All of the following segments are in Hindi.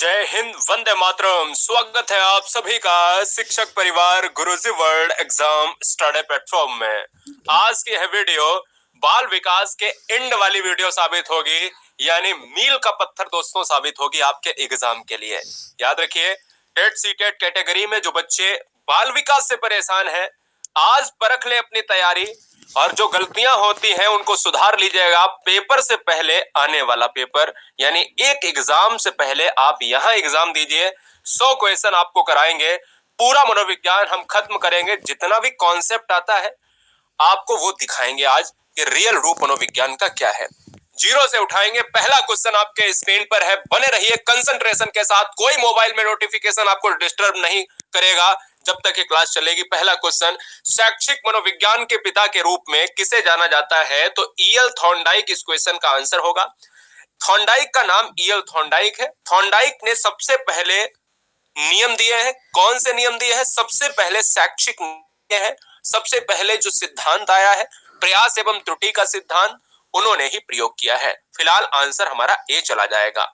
जय हिंद, वंदे मातरम। स्वागत है आप सभी का शिक्षक परिवार गुरुजी वर्ल्ड एग्जाम स्टडी प्लेटफॉर्म में। आज की यह वीडियो बाल विकास के एंड वाली वीडियो साबित होगी, यानी मील का पत्थर दोस्तों साबित होगी आपके एग्जाम के लिए। याद रखिए, टेट सीटेट कैटेगरी में जो बच्चे बाल विकास से परेशान हैं, आज परख ले अपनी तैयारी और जो गलतियां होती हैं उनको सुधार लीजिएगा। पेपर से पहले आने वाला पेपर, यानी एक एग्जाम से पहले आप यहां एग्जाम दीजिए। 100 क्वेश्चन आपको कराएंगे, पूरा मनोविज्ञान हम खत्म करेंगे। जितना भी कॉन्सेप्ट आता है आपको वो दिखाएंगे आज कि रियल रूप मनोविज्ञान का क्या है। जीरो से उठाएंगे। पहला क्वेश्चन आपके स्क्रीन पर है, बने रहिए कंसंट्रेशन के साथ। कोई मोबाइल में नोटिफिकेशन आपको डिस्टर्ब नहीं करेगा जब तक ये क्लास चलेगी। पहला क्वेश्चन, शैक्षिक मनोविज्ञान के पिता के रूप में किसे जाना जाता है? तो ईएल थॉर्नडाइक इस क्वेश्चन का आंसर होगा। थॉर्नडाइक का नाम ईएल थॉर्नडाइक है। थॉर्नडाइक ने सबसे पहले नियम दिए हैं। कौन से नियम दिए हैं? सबसे पहले शैक्षिक है, सबसे पहले जो सिद्धांत आया है प्रयास एवं त्रुटि का सिद्धांत, उन्होंने ही प्रयोग किया है। फिलहाल आंसर हमारा ए चला जाएगा।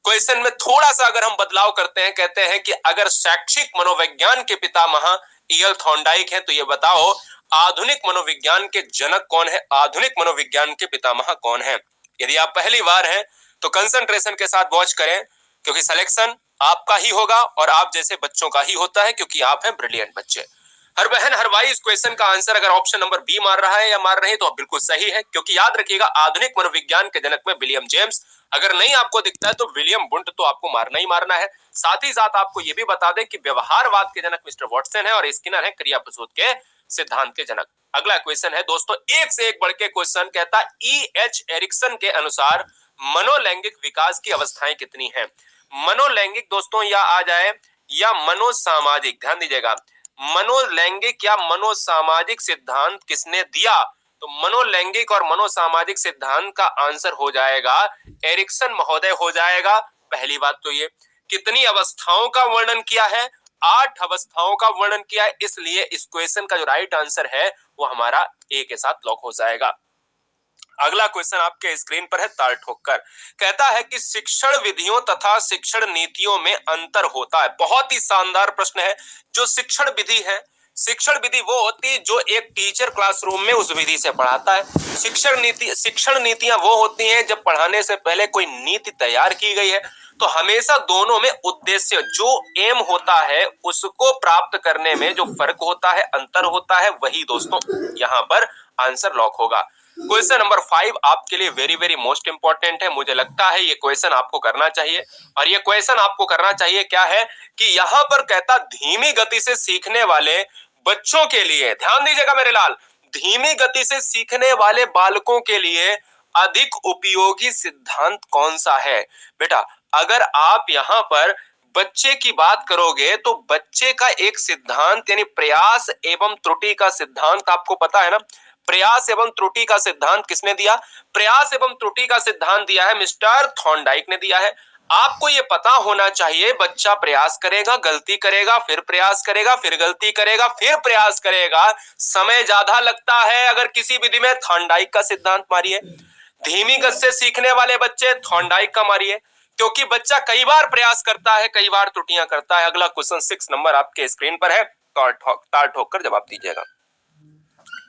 क्वेश्चन में थोड़ा सा अगर हम बदलाव करते हैं, कहते हैं कि अगर शैक्षिक मनोविज्ञान के पितामह ईएल थॉर्नडाइक हैं तो ये बताओ आधुनिक मनोविज्ञान के जनक कौन है? आधुनिक मनोविज्ञान के पितामह कौन है? यदि आप पहली बार हैं तो कंसंट्रेशन के साथ वॉच करें, क्योंकि सिलेक्शन आपका ही होगा और आप जैसे बच्चों का ही होता है, क्योंकि आप हैं ब्रिलियंट बच्चे। हर बहन हर भाई, इस क्वेश्चन का आंसर अगर ऑप्शन नंबर बी मार रहा है या मार रहे हैं तो बिल्कुल सही है, क्योंकि याद रखिएगा आधुनिक मनोविज्ञान के जनक में विलियम जेम्स। अगर नहीं आपको दिखता है तो विलियम बुंट तो आपको मारना ही मारना है। साथ ही साथ आपको यह भी बता दें कि व्यवहारवाद के जनक मिस्टर वॉटसन है और स्किनर है क्रिया प्रसूत के सिद्धांत के जनक। अगला क्वेश्चन है दोस्तों, एक से एक बढ़ के क्वेश्चन। कहता है ई.एच. एरिक्सन के अनुसार मनोलैंगिक विकास की अवस्थाएं कितनी हैं? मनोलैंगिक दोस्तों या आ जाए या मनोसामाजिक, ध्यान दीजिएगा। मनोलैंगिक या मनोसामाजिक सिद्धांत किसने दिया? तो मनोलैंगिक और मनोसामाजिक सिद्धांत का आंसर हो जाएगा एरिक्सन महोदय हो जाएगा। पहली बात तो ये, कितनी अवस्थाओं का वर्णन किया है? 8 अवस्थाओं का वर्णन किया है, इसलिए इस क्वेश्चन का जो राइट आंसर है वो हमारा ए के साथ लॉक हो जाएगा। अगला क्वेश्चन आपके स्क्रीन पर है, ताल ठोकर। कहता है कि शिक्षण विधियों तथा शिक्षण नीतियों में अंतर होता है। बहुत ही शानदार प्रश्न है। जो शिक्षण विधि है, शिक्षण विधि वो होती है जो एक टीचर क्लासरूम में उस विधि से पढ़ाता है। शिक्षण नीतियां वो होती हैं जब पढ़ाने से पहले कोई नीति तैयार की गई है। तो हमेशा दोनों में उद्देश्य, जो एम होता है उसको प्राप्त करने में जो फर्क होता है, अंतर होता है, वही दोस्तों यहां पर आंसर लॉक होगा। क्वेश्चन नंबर 5 आपके लिए वेरी वेरी मोस्ट इंपॉर्टेंट है। मुझे लगता है ये क्वेश्चन आपको करना चाहिए, और ये क्वेश्चन आपको करना चाहिए क्या है कि यहां पर कहता धीमी गति से सीखने वाले बच्चों के लिए, ध्यान दीजिएगा मेरे लाल, धीमी गति से सीखने वाले बालकों के लिए अधिक उपयोगी सिद्धांत कौन सा है? बेटा अगर आप यहां पर बच्चे की बात करोगे तो बच्चे का एक सिद्धांत यानी प्रयास एवं त्रुटि का सिद्धांत आपको पता है ना। प्रयास एवं त्रुटि का सिद्धांत किसने दिया? प्रयास एवं त्रुटि का सिद्धांत दिया है मिस्टर थॉर्नडाइक ने दिया है। आपको यह पता होना चाहिए, बच्चा प्रयास करेगा, गलती करेगा, फिर प्रयास करेगा, फिर गलती करेगा, फिर प्रयास करेगा, समय ज्यादा लगता है अगर किसी विधि में, थॉर्नडाइक का सिद्धांत मारिए। धीमी गति से सीखने वाले बच्चे, थॉर्नडाइक का मारिए, क्योंकि बच्चा कई बार प्रयास करता है, कई बार त्रुटियां करता है। अगला क्वेश्चन 6 नंबर आपके स्क्रीन पर है, ताल ठोक कर जवाब दीजिएगा।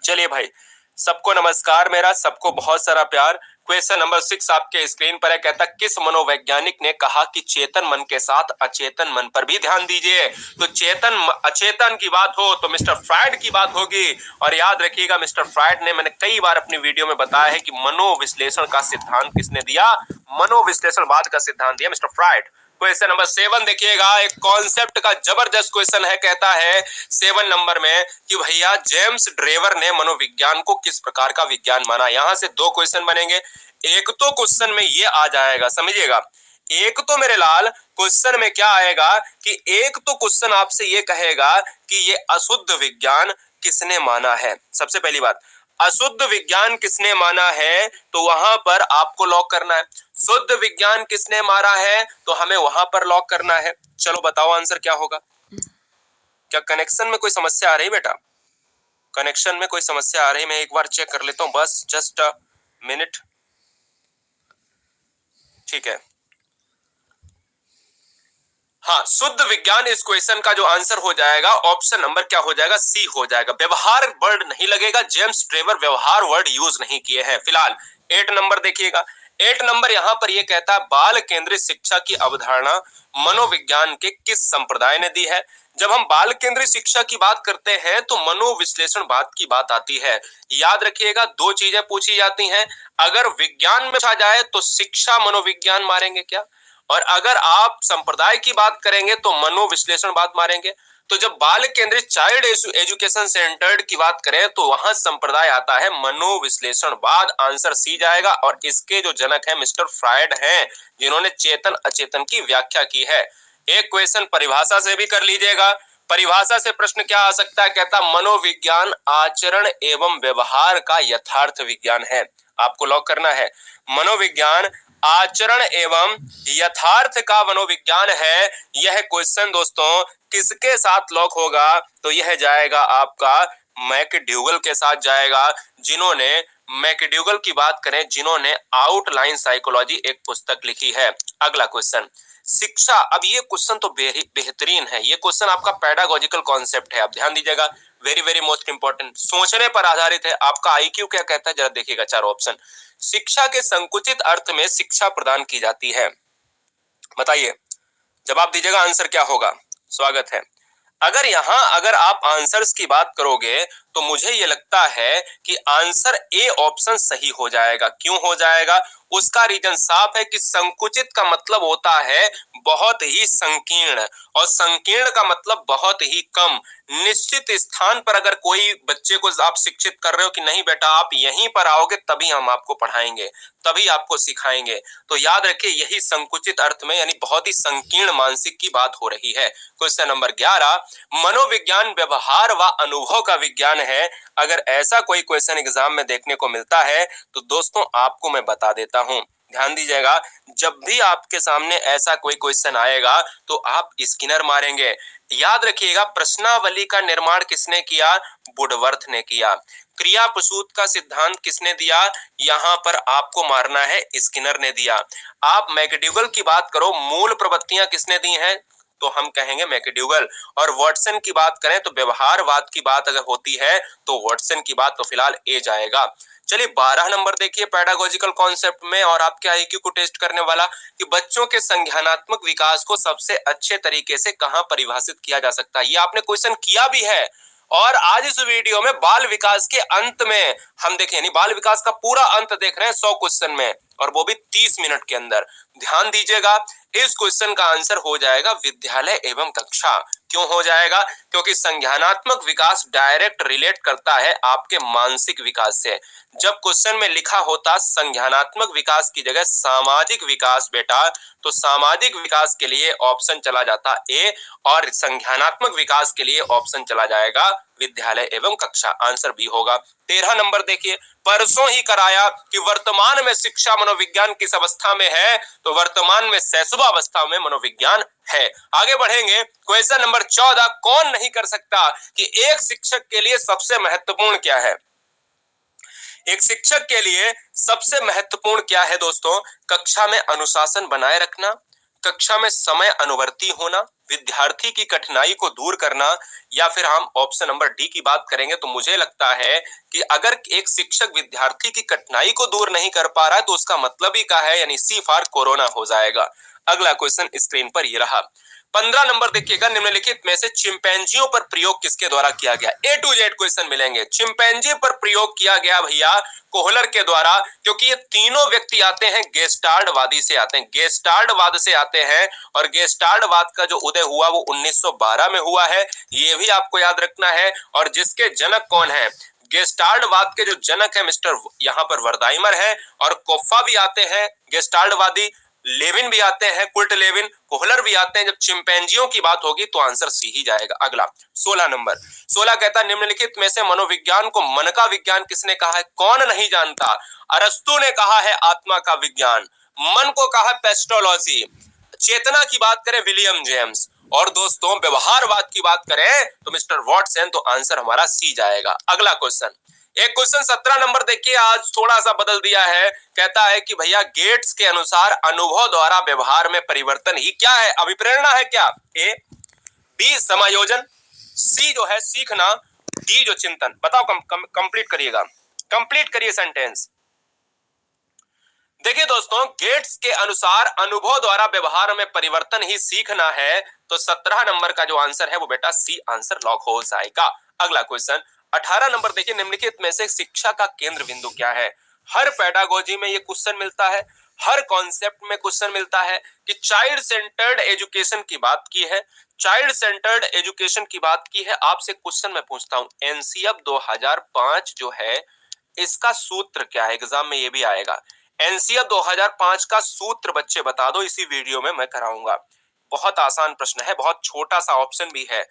चलिए भाई, सबको नमस्कार, मेरा सबको बहुत सारा प्यार। क्वेश्चन नंबर 6 आपके स्क्रीन पर है। कहता किस मनोवैज्ञानिक ने कहा कि चेतन मन के साथ अचेतन मन पर भी ध्यान दीजिए? तो चेतन अचेतन की बात हो तो मिस्टर फ्रायड की बात होगी। और याद रखिएगा मिस्टर फ्रायड ने, मैंने कई बार अपनी वीडियो में बताया है कि मनोविश्लेषण का सिद्धांत किसने दिया? मनोविश्लेषणवाद का सिद्धांत दिया मिस्टर फ्रायड। क्वेश्चन नंबर 7 देखिएगा, एक कॉन्सेप्ट का जबरदस्त क्वेश्चन है। कहता है 7 नंबर में कि भैया जेम्स ड्रेवर ने मनोविज्ञान को किस प्रकार का विज्ञान माना? यहां से 2 क्वेश्चन बनेंगे। एक तो क्वेश्चन में ये आ जाएगा, समझिएगा, एक तो मेरे लाल क्वेश्चन में क्या आएगा कि एक तो क्वेश्चन आपसे ये कहेगा कि ये अशुद्ध विज्ञान किसने माना है। सबसे पहली बात, अशुद्ध विज्ञान किसने माना है, तो वहां पर आपको लॉक करना है। शुद्ध विज्ञान किसने मारा है, तो हमें वहां पर लॉक करना है। चलो बताओ आंसर क्या होगा। क्या कनेक्शन में कोई समस्या आ रही बेटा? कनेक्शन में कोई समस्या आ रही? मैं एक बार चेक कर लेता हूं, बस जस्ट अ मिनट। ठीक है, हाँ, शुद्ध विज्ञान इस क्वेश्चन का जो आंसर हो जाएगा ऑप्शन नंबर क्या हो जाएगा, सी हो जाएगा। व्यवहार वर्ड नहीं लगेगा, जेम्स ट्रेवर व्यवहार वर्ड यूज नहीं किए हैं। फिलहाल 8 नंबर देखिएगा। 8 नंबर यहां पर ये कहता है बाल केंद्रित शिक्षा की अवधारणा मनोविज्ञान के किस संप्रदाय ने दी है। जब हम बाल केंद्रित शिक्षा की बात करते हैं तो मनोविश्लेषणवाद की बात आती है। याद रखिएगा, दो चीजें पूछी जाती हैं, अगर विज्ञान में पूछा जाए तो शिक्षा मनोविज्ञान मारेंगे क्या, और अगर आप संप्रदाय की बात करेंगे तो मनोविश्लेषणवाद मारेंगे। तो जब बाल केंद्रित चाइल्ड एजुकेशन सेंटर्ड की बात करें तो वहां संप्रदाय आता है मनोविश्लेषणवाद, आंसर सी जाएगा। और इसके जो जनक है मिस्टर फ्रायड हैं, जिन्होंने चेतन अचेतन की व्याख्या की है। एक क्वेश्चन परिभाषा से भी कर लीजिएगा। परिभाषा से प्रश्न क्या आ सकता है, कहता मनोविज्ञान आचरण एवं व्यवहार का यथार्थ विज्ञान है। आपको लॉक करना है, मनोविज्ञान आचरण एवं यथार्थ का मनोविज्ञान है। यह क्वेश्चन दोस्तों किसके साथ लॉक होगा, तो यह जाएगा आपका मैकडूगल के साथ जाएगा, जिन्होंने मैकडूगल की बात करें, जिन्होंने आउटलाइन साइकोलॉजी एक पुस्तक लिखी है। अगला क्वेश्चन शिक्षा। अब ये क्वेश्चन तो बेहतरीन है, ये क्वेश्चन आपका पेडागोजिकल कॉन्सेप्ट है, आप ध्यान दीजिएगा, वेरी वेरी मोस्ट इंपॉर्टेंट, सोचने पर आधारित है। आपका आईक्यू क्या कहता है जरा देखिएगा, चारों ऑप्शन। शिक्षा के संकुचित अर्थ में शिक्षा प्रदान की जाती है, बताइए, जवाब दीजिएगा, आंसर क्या होगा। स्वागत है। अगर आप आंसर्स की बात करोगे तो मुझे ये लगता है कि आंसर ए ऑप्शन सही हो जाएगा। क्यों हो जाएगा, उसका रीजन साफ है कि संकुचित का मतलब होता है बहुत ही संकीर्ण, और संकीर्ण का मतलब बहुत ही कम। निश्चित स्थान पर अगर कोई बच्चे को आप शिक्षित कर रहे हो कि नहीं बेटा आप यहीं पर आओगे तभी हम आपको पढ़ाएंगे, तभी आपको सिखाएंगे, तो याद रखिए यही संकुचित अर्थ में यानी बहुत ही संकीर्ण मानसिक की बात हो रही है। क्वेश्चन नंबर 11, मनोविज्ञान व्यवहार व अनुभव का विज्ञान है। अगर ऐसा कोई क्वेश्चन एग्जाम में देखने को मिलता है तो दोस्तों आपको मैं बता देता हूं, ध्यान दीजिएगा, जब भी आपके सामने ऐसा कोई क्वेश्चन आएगा तो आप स्किनर मारेंगे। याद रखिएगा, प्रश्नावली का निर्माण किसने किया, वुडवर्थ ने किया। क्रिया प्रसूत का सिद्धांत किसने दिया, यहां पर आपको मारना है, स्किनर ने दिया। आप मैकडूगल की बात करो, मूल प्रवृत्तियां किसने दी हैं, तो हम कहेंगे मैकडूगल। और वाटसन की बात करें तो व्यवहारवाद की बात अगर होती है तो वाटसन की बात, तो फिलहाल ए जाएगा। चलिए 12 नंबर देखिए पेडागोजिकल कॉन्सेप्ट में, और आपके आईक्यू को टेस्ट करने वाला कि बच्चों के संज्ञानात्मक विकास को सबसे अच्छे तरीके से कहां परिभाषित किया जा सकता है। ये आपने क्वेश्चन किया भी है, और आज इस वीडियो में बाल विकास के अंत में हम देखें, यानी बाल विकास का पूरा अंत देख रहे हैं 100 क्वेश्चन में, और वो भी 30 मिनट के अंदर। ध्यान दीजिएगा, इस क्वेश्चन का आंसर हो जाएगा विद्यालय एवं कक्षा। क्यों हो जाएगा, क्योंकि संज्ञानात्मक विकास डायरेक्ट रिलेट करता है आपके मानसिक विकास से। जब क्वेश्चन में लिखा होता संज्ञानात्मक विकास की जगह सामाजिक विकास बेटा, तो सामाजिक विकास के लिए ऑप्शन चला जाता ए, और संज्ञानात्मक विकास के लिए ऑप्शन चला जाएगा विद्यालय एवं कक्षा, आंसर बी होगा। 13 नंबर देखिए, परसों ही कराया कि वर्तमान में शिक्षा मनोविज्ञान किस अवस्था में है, तो वर्तमान में शैशवावस्था में मनोविज्ञान है। आगे बढ़ेंगे, क्वेश्चन नंबर 14, कौन नहीं कर सकता कि एक शिक्षक के लिए सबसे महत्वपूर्ण क्या है। एक शिक्षक के लिए सबसे महत्वपूर्ण क्या है दोस्तों, कक्षा में अनुशासन बनाए रखना, कक्षा में समय अनुवर्ती होना, विद्यार्थी की कठिनाई को दूर करना, या फिर हम ऑप्शन नंबर डी की बात करेंगे तो मुझे लगता है कि अगर एक शिक्षक विद्यार्थी की कठिनाई को दूर नहीं कर पा रहा है तो उसका मतलब ही क्या है, यानी सी फॉर कोरोना हो जाएगा। अगला क्वेश्चन स्क्रीन पर ये रहा। 15 नंबर देखिएगा, निम्नलिखित में से चिंपैंजियों पर प्रयोग किसके द्वारा किया गया। ए टू जेड क्वेश्चन मिलेंगे। चिंपैंजी पर प्रयोग किया गया भैया कोहलर के द्वारा, क्योंकि ये तीनों व्यक्ति आते हैं गेस्टार्डवादी से आते हैं, गेस्टार्डवाद से आते हैं, और गेस्टार्डवाद का जो उदय हुआ वो 1912 में हुआ है, ये भी आपको याद रखना है। और जिसके जनक कौन है, गेस्टार्डवाद के जो जनक है मिस्टर यहाँ पर वर्दाइमर है, और कोफ्फा भी आते हैं गेस्टार्डवादी, लेविन भी आते हैं, कुल्ट लेविन, कोहलर भी आते हैं। जब चिंपैंजियों की बात होगी तो आंसर सी ही जाएगा। अगला 16 नंबर, 16 कहता है निम्नलिखित में से मनोविज्ञान को मन का विज्ञान किसने कहा है, कौन नहीं जानता। अरस्तु ने कहा है आत्मा का विज्ञान, मन को कहा पेस्टोलॉजी, चेतना की बात करें विलियम जेम्स, और दोस्तों व्यवहारवाद की बात करें तो मिस्टर वॉटसन, तो आंसर हमारा सी जाएगा। अगला क्वेश्चन, एक क्वेश्चन 17 नंबर देखिए, आज थोड़ा सा बदल दिया है। कहता है कि भैया गेट्स के अनुसार अनुभव द्वारा व्यवहार में परिवर्तन ही क्या है? अभिप्रेरणा है क्या? ए, बी समायोजन, सी जो है सीखना, डी जो चिंतन। बताओ, कंप्लीट करिएगा, कंप्लीट करिए सेंटेंस। देखिए दोस्तों, गेट्स के अनुसार अनुभव द्वारा व्यवहार में परिवर्तन ही सीखना है, तो 17 नंबर का जो आंसर है वो बेटा सी आंसर लॉक हो जाएगा। अगला क्वेश्चन 18 नंबर देखिए, निम्नलिखित में से शिक्षा का केंद्र बिंदु क्या है? हर पेडागोजी में ये क्वेश्चन मिलता है, हर कॉन्सेप्ट में क्वेश्चन मिलता है कि चाइल्ड सेंटर्ड एजुकेशन की बात की है, चाइल्ड सेंटर्ड एजुकेशन की बात की है। आपसे क्वेश्चन मैं पूछता हूं, एनसीएफ 2005 जो है इसका सूत्र क्या है? एग्जाम में ये भी आएगा। एनसीएफ 2005 का सूत्र बच्चे बता दो, इसी वीडियो में मैं कराऊंगा। बहुत आसान प्रश्न है, बहुत छोटा सा ऑप्शन भी है,